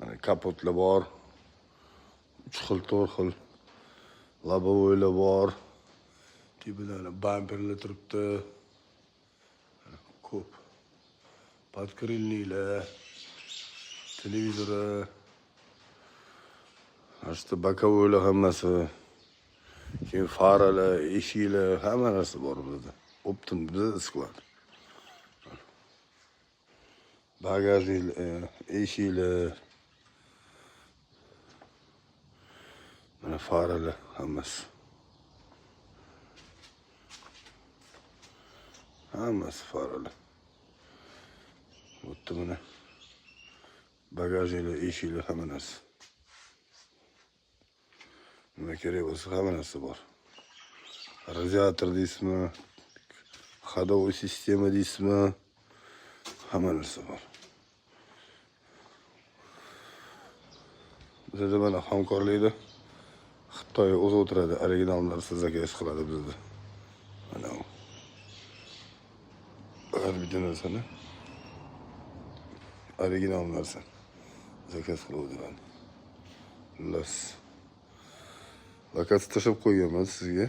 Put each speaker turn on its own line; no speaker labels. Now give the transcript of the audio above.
Mana kapotlar bor. 3 xil, 4 xil. Lobovoylar bor. Tepalari bamperlar turibdi. Ko'p. Podkrilnilar, televizori, ashta bokovoylar hammasi. Keyin faralar, eshiklar, hamma narsa bor bizda. Optim bizda sklad. Bagajlar, eshiklar. Mana faralar hammasi. Hammasi faralar. Bo'pti mana. Bagajlar, eshiklar, hamma narsa. Nima kerak bo'lsa hamma narsa bor. Radiator deysizmi? Ходовой sistema deysizmi? Hamma narsa bor. Bizda mana hamkorlikda Xitoy o'zi o'tiradi, original narsa zakaz qiladi bizda. Mana u. Har bir narsani original narsa zakaz qilib o'tiradi. Xullas. Lokatsiya tashlab qo'yganman sizga.